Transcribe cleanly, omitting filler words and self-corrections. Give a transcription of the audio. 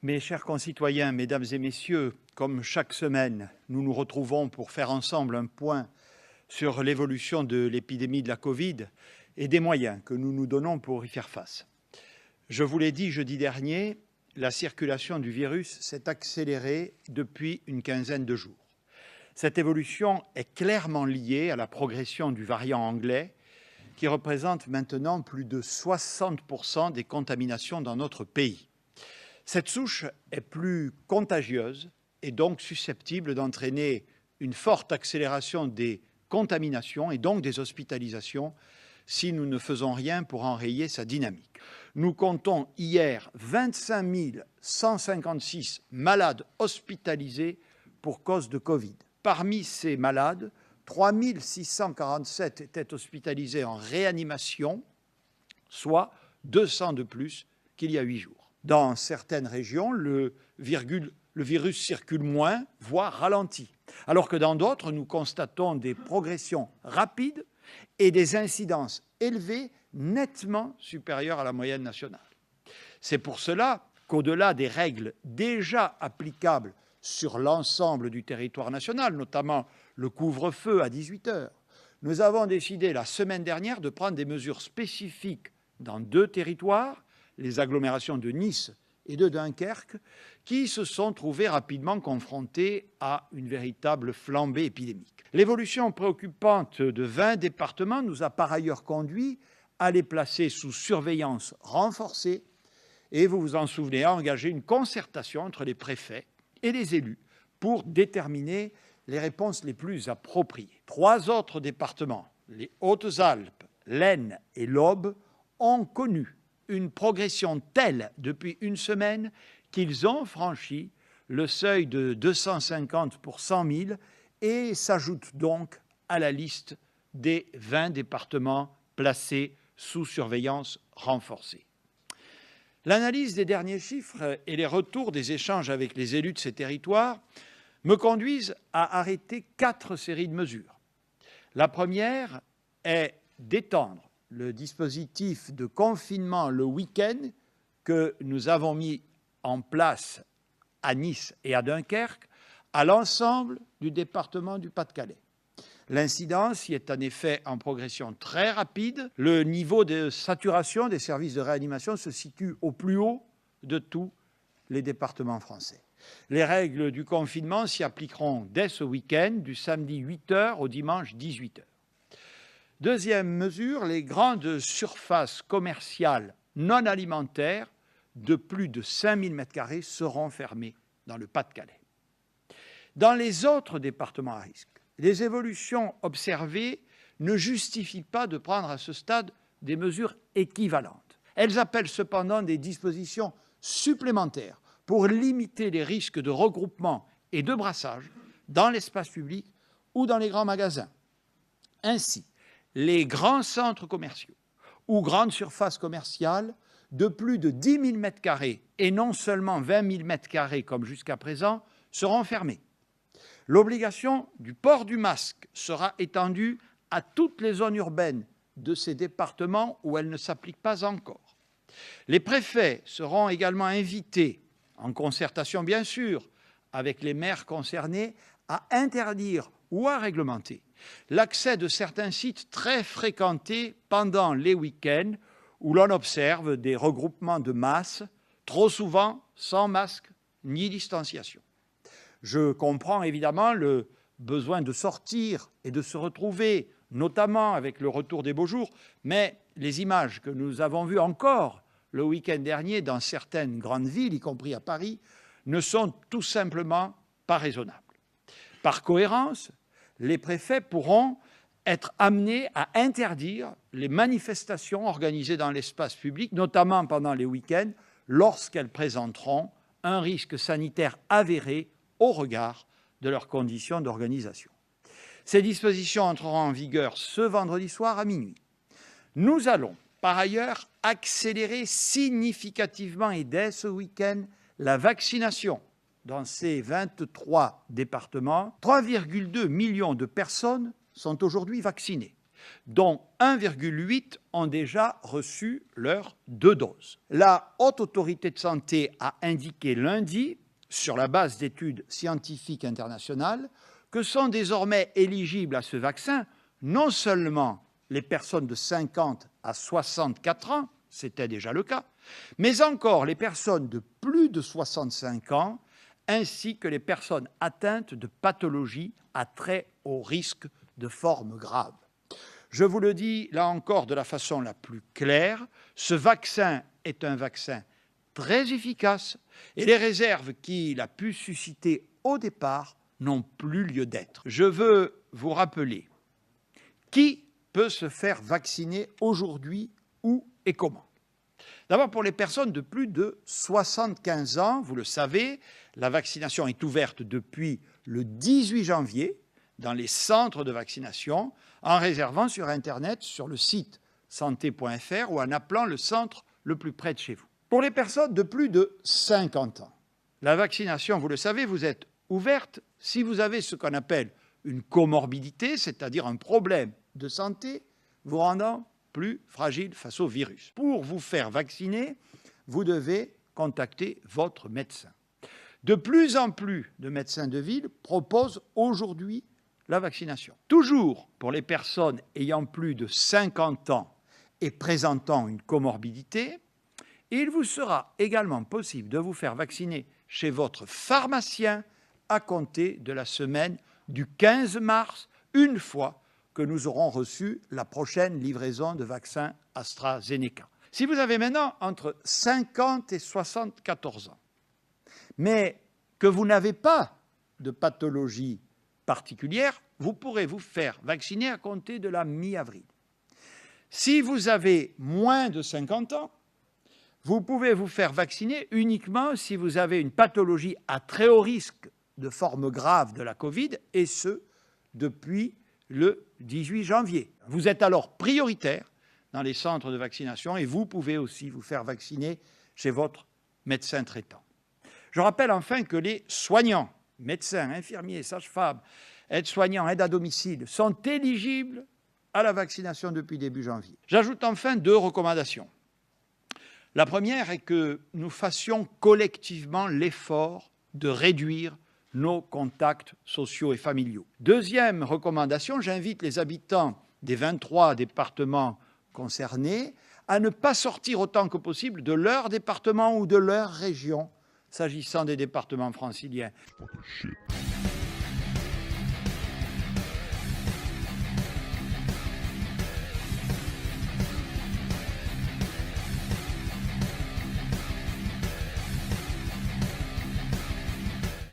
Mes chers concitoyens, mesdames et messieurs, comme chaque semaine, nous nous retrouvons pour faire ensemble un point sur l'évolution de l'épidémie de la Covid et des moyens que nous nous donnons pour y faire face. Je vous l'ai dit jeudi dernier, la circulation du virus s'est accélérée depuis une quinzaine de jours. Cette évolution est clairement liée à la progression du variant anglais qui représente maintenant plus de 60% des contaminations dans notre pays. Cette souche est plus contagieuse et donc susceptible d'entraîner une forte accélération des contaminations et donc des hospitalisations si nous ne faisons rien pour enrayer sa dynamique. Nous comptons hier 25 156 malades hospitalisés pour cause de Covid. Parmi ces malades, 3 647 étaient hospitalisés en réanimation, soit 200 de plus qu'il y a 8 jours. Dans certaines régions, le virus circule moins, voire ralentit, alors que dans d'autres, nous constatons des progressions rapides et des incidences élevées nettement supérieures à la moyenne nationale. C'est pour cela qu'au-delà des règles déjà applicables sur l'ensemble du territoire national, notamment le couvre-feu à 18 h, nous avons décidé la semaine dernière de prendre des mesures spécifiques dans 2 territoires, les agglomérations de Nice et de Dunkerque, qui se sont trouvées rapidement confrontées à une véritable flambée épidémique. L'évolution préoccupante de 20 départements nous a par ailleurs conduit à les placer sous surveillance renforcée et, vous vous en souvenez, à engager une concertation entre les préfets et les élus pour déterminer les réponses les plus appropriées. 3 autres départements, les Hautes-Alpes, l'Aisne et l'Aube, ont connu une progression telle depuis une semaine qu'ils ont franchi le seuil de 250 pour 100 000 et s'ajoutent donc à la liste des 20 départements placés sous surveillance renforcée. L'analyse des derniers chiffres et les retours des échanges avec les élus de ces territoires me conduisent à arrêter 4 séries de mesures. La première est d'étendre le dispositif de confinement le week-end que nous avons mis en place à Nice et à Dunkerque à l'ensemble du département du Pas-de-Calais. L'incidence y est en effet en progression très rapide. Le niveau de saturation des services de réanimation se situe au plus haut de tous les départements français. Les règles du confinement s'y appliqueront dès ce week-end, du samedi 8 h au dimanche 18 h. Deuxième mesure, les grandes surfaces commerciales non alimentaires de plus de 5 000 m² seront fermées dans le Pas-de-Calais. Dans les autres départements à risque, les évolutions observées ne justifient pas de prendre à ce stade des mesures équivalentes. Elles appellent cependant des dispositions supplémentaires pour limiter les risques de regroupement et de brassage dans l'espace public ou dans les grands magasins. Ainsi, les grands centres commerciaux ou grandes surfaces commerciales de plus de 10 000 m² et non seulement 20 000 m² comme jusqu'à présent seront fermés. L'obligation du port du masque sera étendue à toutes les zones urbaines de ces départements où elle ne s'applique pas encore. Les préfets seront également invités, en concertation bien sûr avec les maires concernés, à interdire ou à réglementer l'accès de certains sites très fréquentés pendant les week-ends où l'on observe des regroupements de masse, trop souvent sans masque ni distanciation. Je comprends évidemment le besoin de sortir et de se retrouver, notamment avec le retour des beaux jours, mais les images que nous avons vues encore le week-end dernier dans certaines grandes villes, y compris à Paris, ne sont tout simplement pas raisonnables. Par cohérence, les préfets pourront être amenés à interdire les manifestations organisées dans l'espace public, notamment pendant les week-ends, lorsqu'elles présenteront un risque sanitaire avéré au regard de leurs conditions d'organisation. Ces dispositions entreront en vigueur ce vendredi soir à minuit. Nous allons, par ailleurs, accélérer significativement et dès ce week-end la vaccination dans ces 23 départements. 3,2 millions de personnes sont aujourd'hui vaccinées. dont 1,8 ont déjà reçu leurs 2 doses. La Haute Autorité de Santé a indiqué lundi, sur la base d'études scientifiques internationales, que sont désormais éligibles à ce vaccin non seulement les personnes de 50 à 64 ans, c'était déjà le cas, mais encore les personnes de plus de 65 ans, ainsi que les personnes atteintes de pathologies à très haut risque de formes graves. Je vous le dis là encore de la façon la plus claire, ce vaccin est un vaccin très efficace et les réserves qu'il a pu susciter au départ n'ont plus lieu d'être. Je veux vous rappeler qui peut se faire vacciner aujourd'hui, où et comment. D'abord, pour les personnes de plus de 75 ans, vous le savez, la vaccination est ouverte depuis le 18 janvier dans les centres de vaccination en réservant sur Internet, sur le site santé.fr ou en appelant le centre le plus près de chez vous. Pour les personnes de plus de 50 ans, la vaccination, vous le savez, vous êtes ouverte si vous avez ce qu'on appelle une comorbidité, c'est-à-dire un problème de santé vous rendant plus fragile face au virus. Pour vous faire vacciner, vous devez contacter votre médecin. De plus en plus de médecins de ville proposent aujourd'hui la vaccination. Toujours pour les personnes ayant plus de 50 ans et présentant une comorbidité, il vous sera également possible de vous faire vacciner chez votre pharmacien à compter de la semaine du 15 mars, une fois que nous aurons reçu la prochaine livraison de vaccins AstraZeneca. Si vous avez maintenant entre 50 et 74 ans, mais que vous n'avez pas de pathologie particulière, vous pourrez vous faire vacciner à compter de la mi-avril. Si vous avez moins de 50 ans, vous pouvez vous faire vacciner uniquement si vous avez une pathologie à très haut risque de forme grave de la Covid, et ce, depuis le 18 janvier. Vous êtes alors prioritaire dans les centres de vaccination et vous pouvez aussi vous faire vacciner chez votre médecin traitant. Je rappelle enfin que les soignants, médecins, infirmiers, sages-femmes, aides-soignants, aides à domicile, sont éligibles à la vaccination depuis début janvier. J'ajoute enfin 2 recommandations. La première est que nous fassions collectivement l'effort de réduire nos contacts sociaux et familiaux. Deuxième recommandation, j'invite les habitants des 23 départements concernés à ne pas sortir autant que possible de leur département ou de leur région, s'agissant des départements franciliens.